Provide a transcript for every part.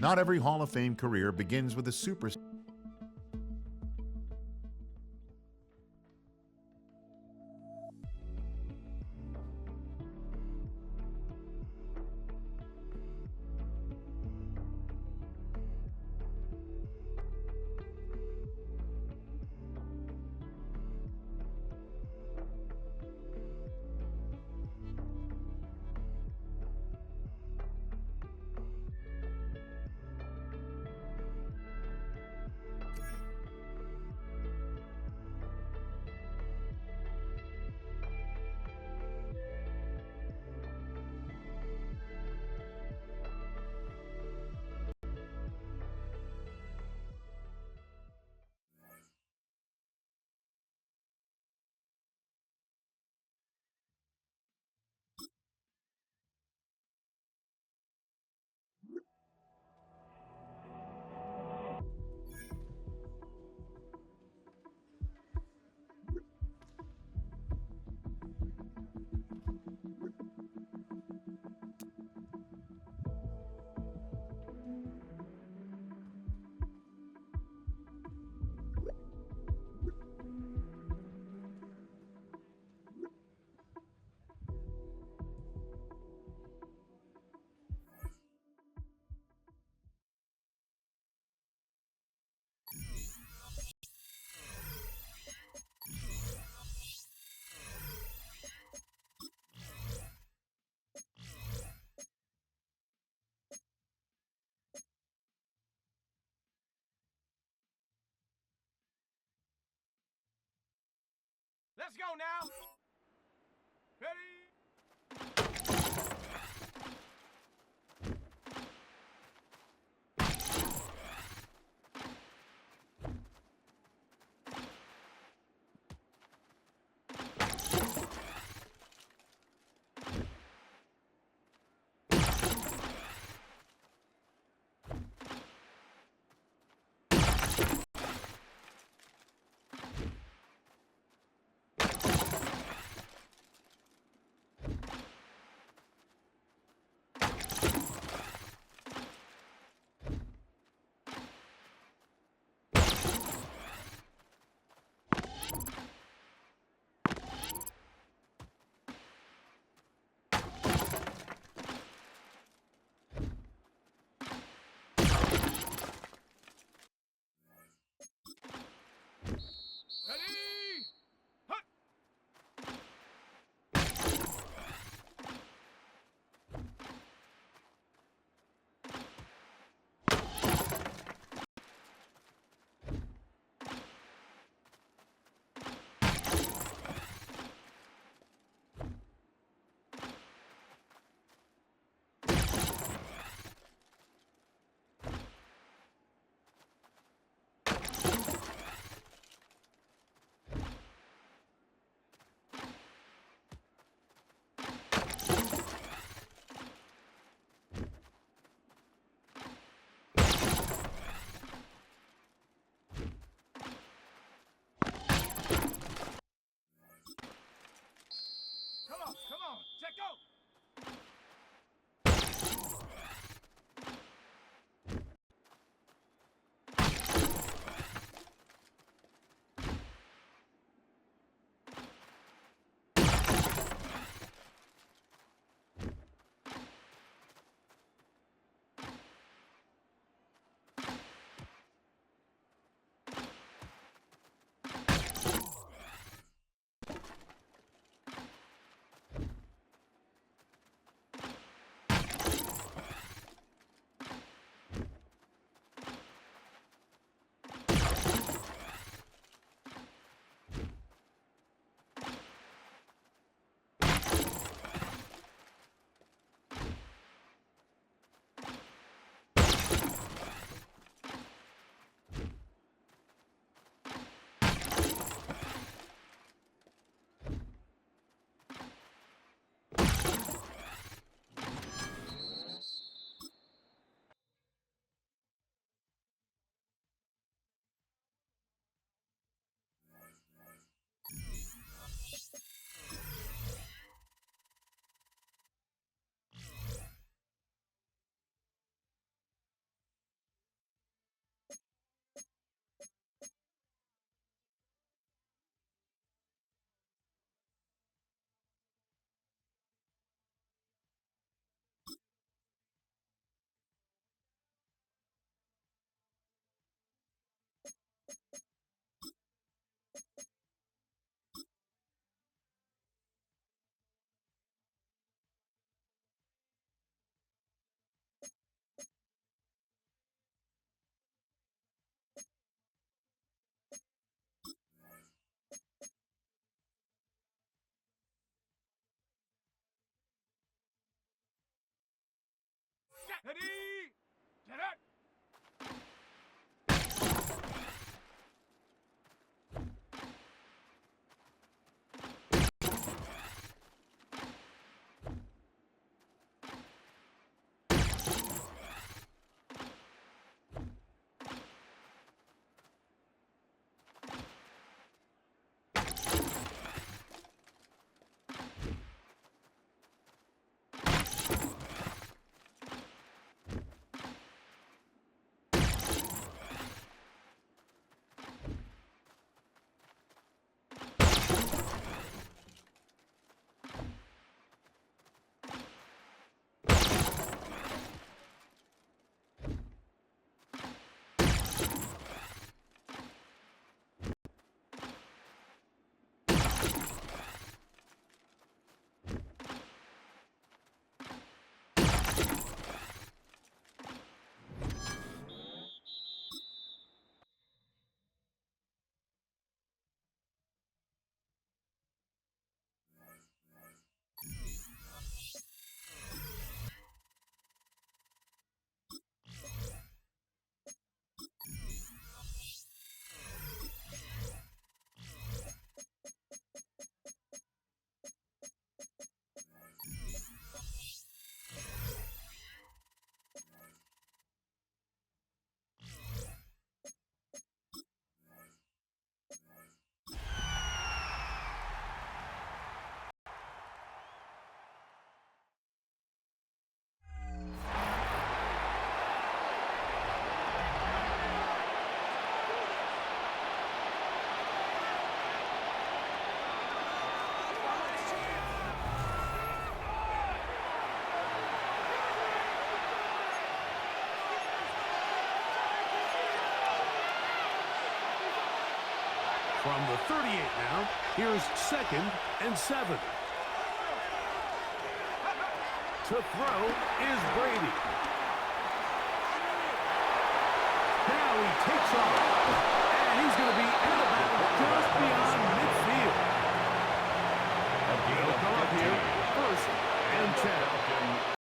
Not every Hall of Fame career begins with a super. Let's go now. Ready? Ready? Hut! Come on, check go! Ready? Get up! From the 38 now, here's 2nd and 7. To throw is Brady. Now he takes off, and he's going to be out of bounds just beyond midfield. He'll come up here, 1st and 10.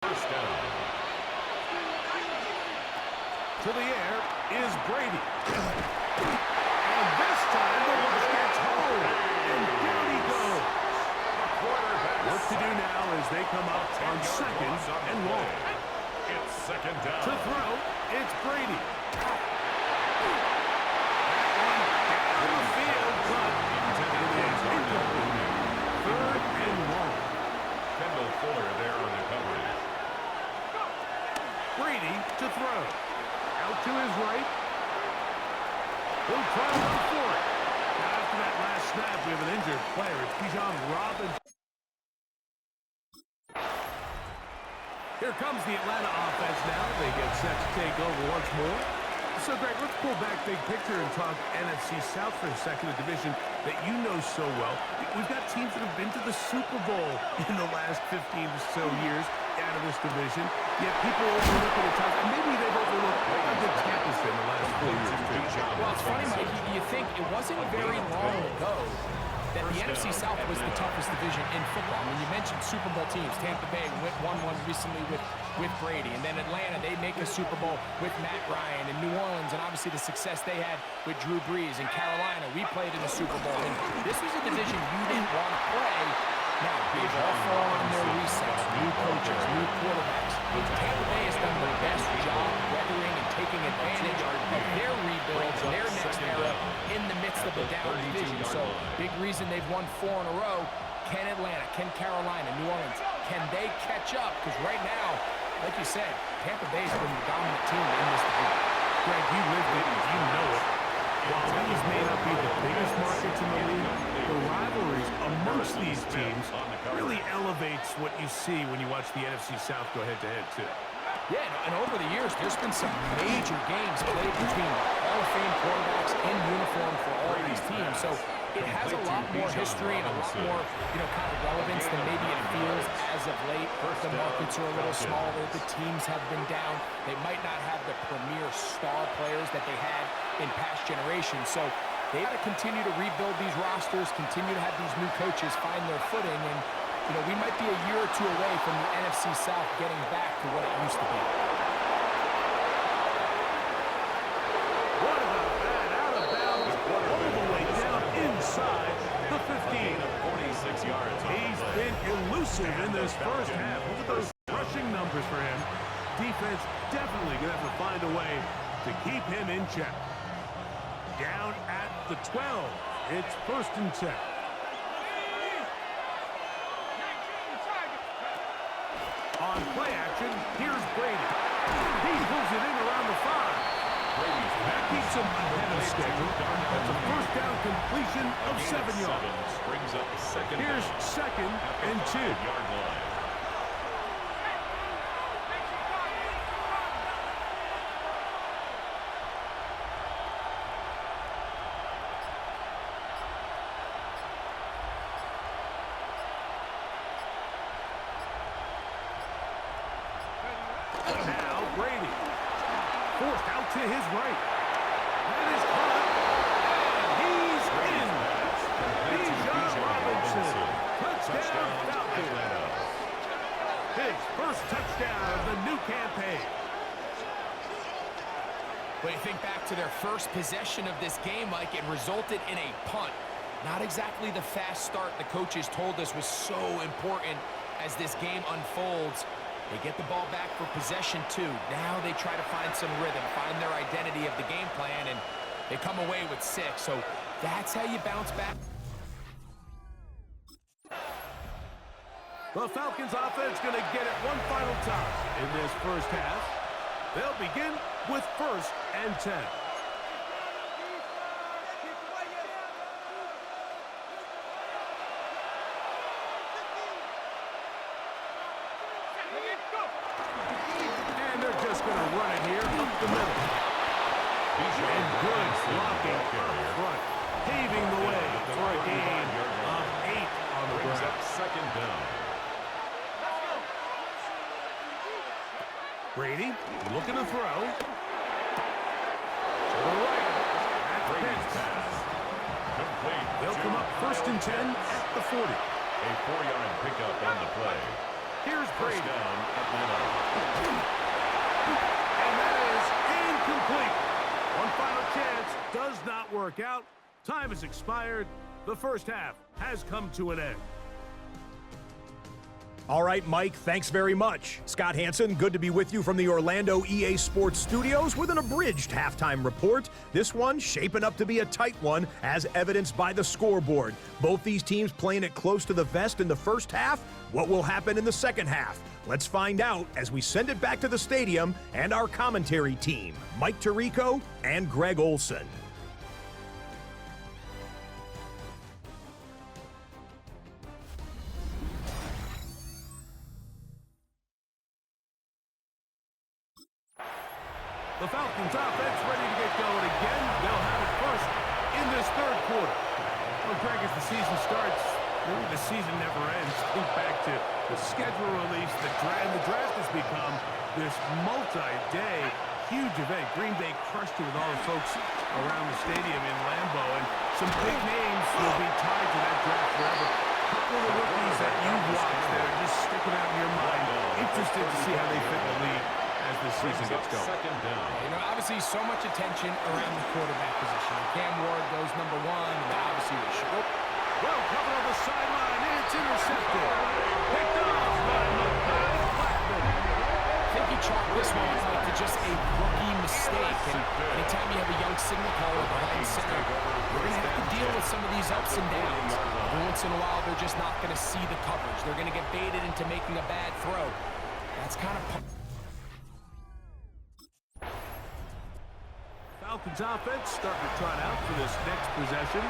First down. To the air is Brady. And this time the rush gets home, and down he goes. What to do now as they come up on 2nd and long. It's 2nd down. To throw, it's Brady. Down the field, but it is incomplete. 3rd and long. Kendall Fuller there on the coverage. Brady to throw. Out to his right. He'll try to run for it. Now after that last snap, we have an injured player. It's Bijan Robinson. Here comes the Atlanta offense now. They get set to take over once more. So, Greg, let's pull back big picture and talk NFC South for a second, a division that you know so well. We've got teams that have been to the Super Bowl in the last 15 or so years out of this division. Yet people overlook it at times, and maybe they've overlooked how good Tampa's been the last 4 years, too. Well, it's funny, Mike, you think it wasn't very long ago that the NFC South was the toughest division in football. I mean, you mentioned Super Bowl teams. Tampa Bay won one recently with Brady. And then Atlanta, they make a Super Bowl with Matt Ryan. And New Orleans, and obviously the success they had with Drew Brees. And Carolina, we played in the Super Bowl. And this was a division you didn't want to play. Now, they've all fallen in their resets, new coaches, new quarterbacks. Tampa Bay has done the best job weathering and taking advantage of their rebuilds and their next era in the midst of a down division. So, big reason they've won 4 in a row. Can Atlanta, can Carolina, New Orleans, can they catch up? Because right now, like you said, Tampa Bay's been the dominant team in this division. Greg, you lived it, you know it. While these may not be the biggest markets in the league, the rivalries amongst these teams really elevates what you see when you watch the NFC South go head-to-head, too. Yeah, and over the years, there's been some major games played between Hall of Fame quarterbacks in uniform for all of these teams. So it has a lot more history and a lot more, kind of relevance than maybe it feels as of late. The markets are a little smaller. The teams have been down. They might not have the premier star players that they had in past generations. So they got to continue to rebuild these rosters, continue to have these new coaches find their footing, and we might be a year or two away from the NFC South getting back to what it used to be. explosive in this first half. Look at those rushing numbers for him. Defense definitely going to have to find a way to keep him in check. Down at the 12. It's 1st and 10. On play action, here's Brady. He pulls it in around the 5. That keeps him ahead of schedule. That's a first down completion of 7 yards. Brings up the second. Here's 2nd and 2. Yard line. Now Brady. Forced out to his right. That is caught. And he's in. Bijan Robinson. Touchdown Falcons. His first touchdown of the new campaign. But you think back to their first possession of this game, Mike, it resulted in a punt. Not exactly the fast start the coaches told us was so important as this game unfolds. They get the ball back for possession 2. Now they try to find some rhythm, find their identity of the game plan, and they come away with 6. So that's how you bounce back. The Falcons offense going to get it one final time in this first half. They'll begin with 1st and 10. And they're just going to run it here up the middle. And good blocking up front, paving the way for a gain of 8 on the Brings ground. up 2nd down. Brady looking to throw. To the right. That's Brady's Pitts. pass. Complete. They'll come up 1st and 10 at the 40. A 4-yard pickup on the play. Here's First Brady. down at the 9. And that is incomplete. One final chance does not work out. Time has expired. The first half has come to an end. All right, Mike, thanks very much. Scott Hansen, good to be with you from the Orlando EA Sports Studios with an abridged halftime report. This one shaping up to be a tight one, as evidenced by the scoreboard. Both these teams playing it close to the vest in the first half. What will happen in the second half? Let's find out as we send it back to the stadium and our commentary team, Mike Tirico and Greg Olson. The Falcons offense ready to get going again. They'll have it first in this 3rd quarter. Well, Greg, as the season starts, really the season never ends. Think back to the schedule release. The draft has become this multi-day huge event. Green Bay crushed it with all the folks around the stadium in Lambeau, and some big names will be tied to that draft forever. A couple of the rookies that you've watched that are just sticking out in your mind. Interested to see how they fit in the league as the season gets going. 2nd down. You know, obviously so much attention around the quarterback position. Cam Ward goes number 1, and obviously they should. Well covered on the sideline, and it's intercepted. Picked off by Blackman. I think you chalk this one up to just a rookie mistake. And anytime you have a young signal caller behind center, you're going to have to deal with some of these ups and downs. Every once in a while, they're just not going to see the coverage. They're going to get baited into making a bad throw. That's kind of... Falcons offense starting to trot out for this next possession.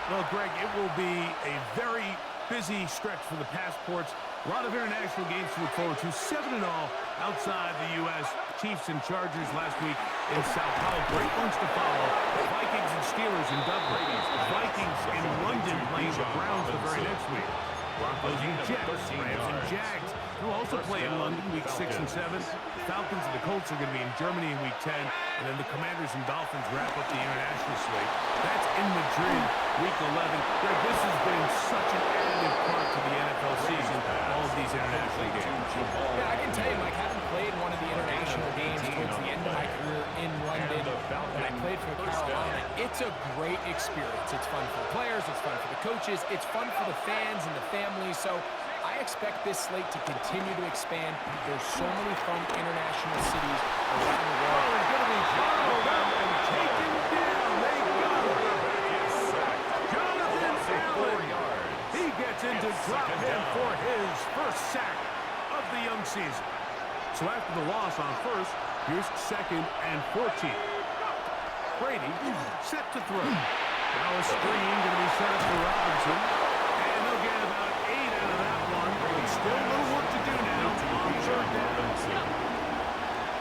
Well, Greg, it will be a very busy stretch for the passports. A lot of international games to look forward to. 7 in all outside the U.S. Chiefs and Chargers last week in Sao Paulo. Great ones to follow. Vikings and Steelers in Dublin. Vikings in London playing the Browns the very next week. Broncos and Jets, Rams and Jags. They'll also play in London week 6 and 7. The Falcons and the Colts are going to be in Germany in week 10. And then the Commanders and Dolphins wrap up the international slate. That's in Madrid week 11. Greg, this has been such an additive part to the NFL season, all of these international games. Yeah, I can tell you, Mike, having played one of the international games towards the end of my career in London, when I played for Carolina, it's a great experience. It's fun for the players, it's fun for the coaches, it's fun for the fans and the families. So I I expect this slate to continue to expand. There's so many fun international cities around the world. Oh, it's going to be fouled up and taken down. They got him. Jonathan Allen. He gets into drop him for his first sack of the young season. So after the loss on first, here's 2nd and 14. Brady set to throw. Now a screen going to be set up for Robinson. And they'll get about 8 out of that one. But still a little work to do now on 3rd down.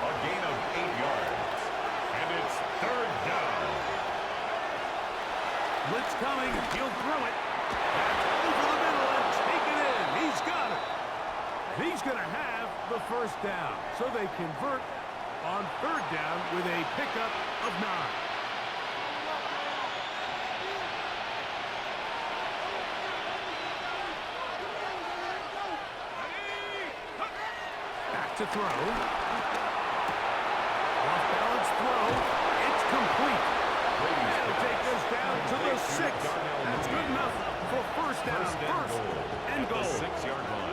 A gain of 8 yards. And it's 3rd down. Blitz coming. He'll throw it. Back over the middle and take it in. He's got it. He's going to have the first down. So they convert on 3rd down with a pickup of 9. Back to throw. Off balance throw. It's complete. They'll take this down to the 6. That's good enough for first down. First and goal. 6-yard line.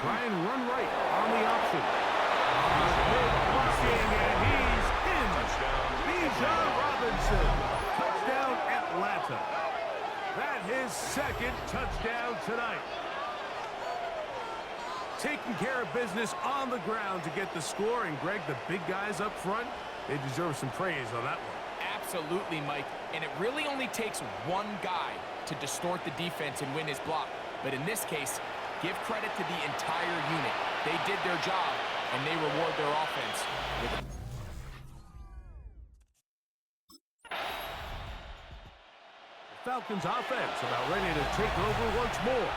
Try and run right on the option. Blocking, and he's in. Bijan Robinson. Touchdown, Atlanta. That his 2nd touchdown tonight. Taking care of business on the ground to get the score. And, Greg, the big guys up front, they deserve some praise on that one. Absolutely, Mike. And it really only takes one guy to distort the defense and win his block. But in this case, give credit to the entire unit. They did their job, and they reward their offense with it. Falcons offense about ready to take over once more.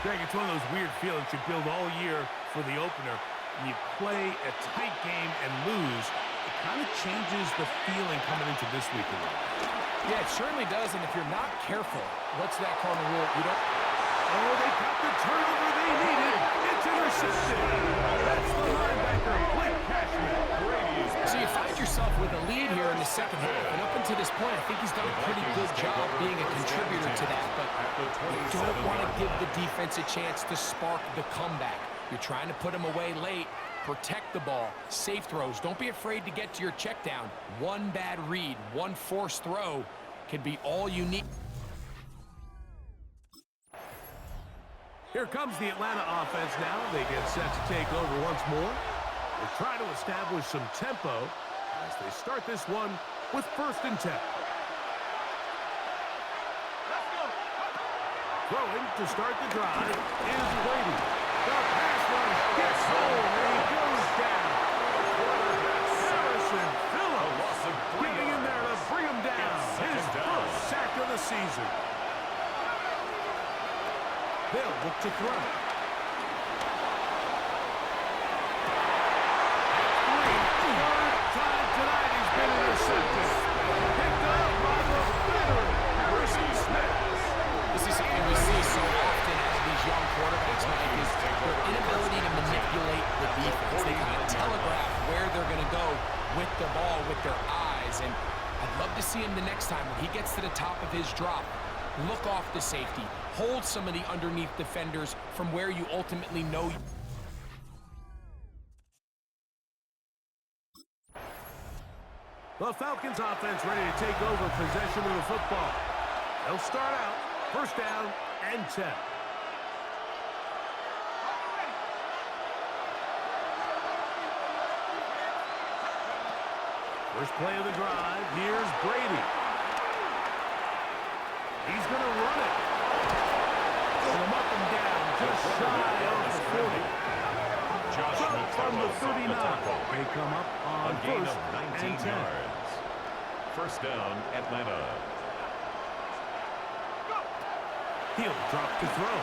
Greg, it's one of those weird feelings you build all year for the opener. When you play a tight game and lose, it kind of changes the feeling coming into this week. Yeah, it certainly does, and if you're not careful, what's that cardinal rule? You don't... Oh, they got the turnover they needed. It's intercepted. That's the linebacker, Blake Cashman. So you find yourself with a lead here in the 2nd half, and up until this point, I think he's done a pretty good job being a contributor to that, but you don't want to give the defense a chance to spark the comeback. You're trying to put him away late, protect the ball, safe throws. Don't be afraid to get to your check down. One bad read, one forced throw can be all you need. Here comes the Atlanta offense now. They get set to take over once more. They try to establish some tempo as they start this one with 1st and 10. Throwing to start the drive is Brady. The pass rush gets home and he goes down. Harrison Phillips getting in there to bring him down. His first sack of the season. They'll look to throw. Third time tonight he's been intercepted. Picked up by the veteran, Harrison Smith. This is something we see so often as these young quarterbacks, Mike, is their inability to manipulate the defense. They kind of telegraph where they're going to go with the ball, with their eyes. And I'd love to see him the next time when he gets to the top of his drop. Look off the safety. Hold some of the underneath defenders from where you ultimately know. The Falcons offense ready to take over possession of the football. They'll start out 1st down and 10. First play of the drive. Here's Brady. He's going to run it. Put him up and down, just shy of the 40. From the 39. They come up on A gain first of 19 and 10. yards. 1st down, Atlanta. He'll drop to throw.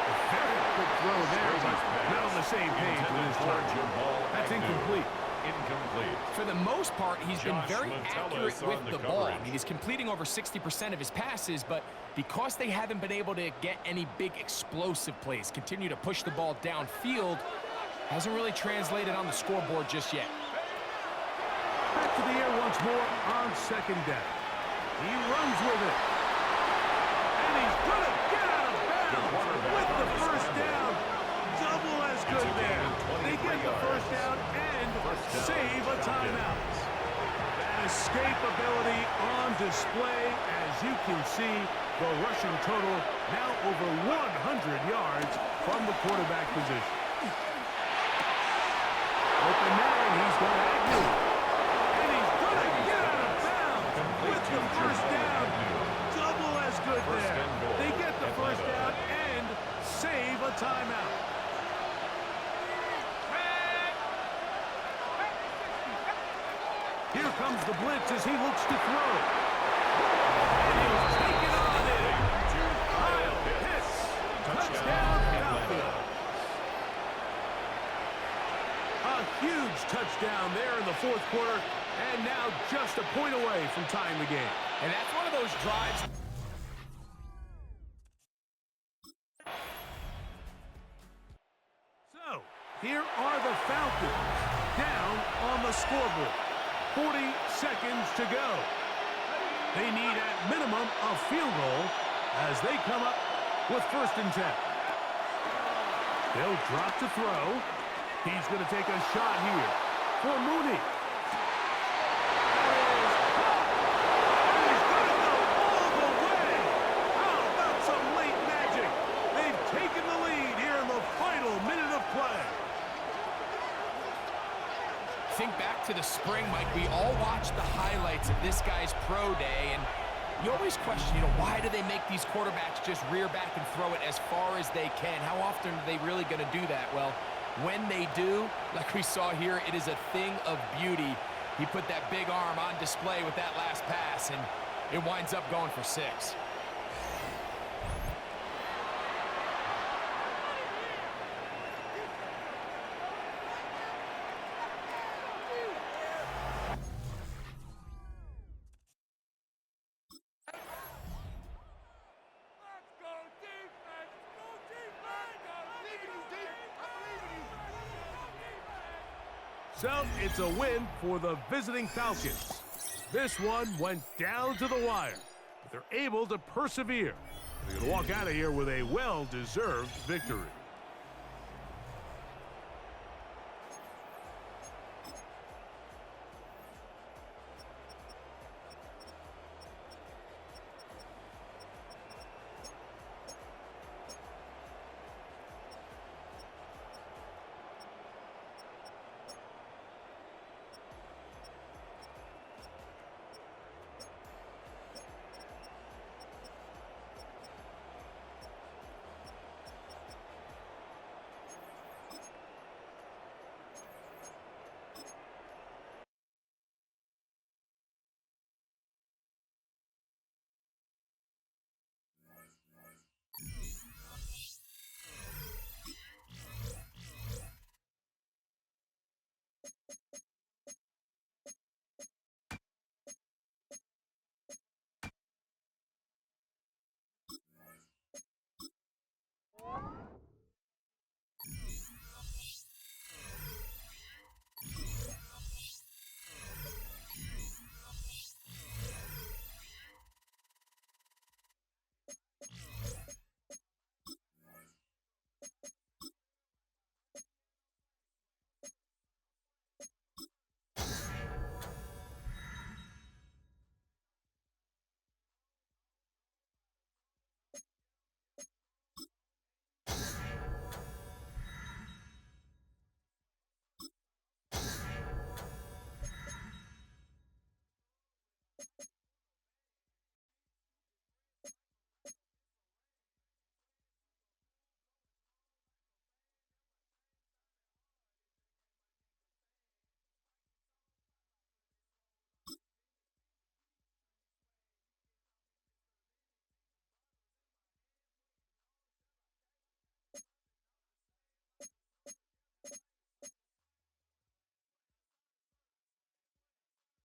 A very quick throw there, but not on the same page with his target. That's incomplete. Incomplete. For the most part, he's been very Metellus accurate with on the the ball. I coverage. mean, he's completing over 60% of his passes, but because they haven't been able to get any big explosive plays, continue to push the ball downfield, hasn't really translated on the scoreboard just yet. Back to the air once more on 2nd down. He runs with it. And he's going to get out of bounds with the first down. Double as good there. They get the first down and save a timeout. That escapability on display. As you can see, the rushing total now over 100 yards from the quarterback position. Open man, he's got Agnew. And he's going to get out of bounds with the first down. Double as good there. They get the first down and save a timeout. Here comes the blitz as he looks to throw. And he's taken on it. Kyle Pitts. Touchdown, Falcons. A huge touchdown there in the fourth quarter, and now just a point away from tying the game. And that's one of those drives. So, here are the Falcons down on the scoreboard. 40 seconds to go. They need at minimum a field goal as they come up with 1st and 10. They'll drop to throw. He's going to take a shot here for Mooney. He's going to go all the way. How about some late magic? They've taken the lead here in the final minute of play. Think back to the spring, Mike. We all watched the highlights of this guy's pro day, and you always question, why do they make these quarterbacks just rear back and throw it as far as they can? How often are they really going to do that? Well, when they do, like we saw here, it is a thing of beauty. He put that big arm on display with that last pass, and it winds up going for 6. So, it's a win for the visiting Falcons. This one went down to the wire, but they're able to persevere. They're going to walk out of here with a well-deserved victory.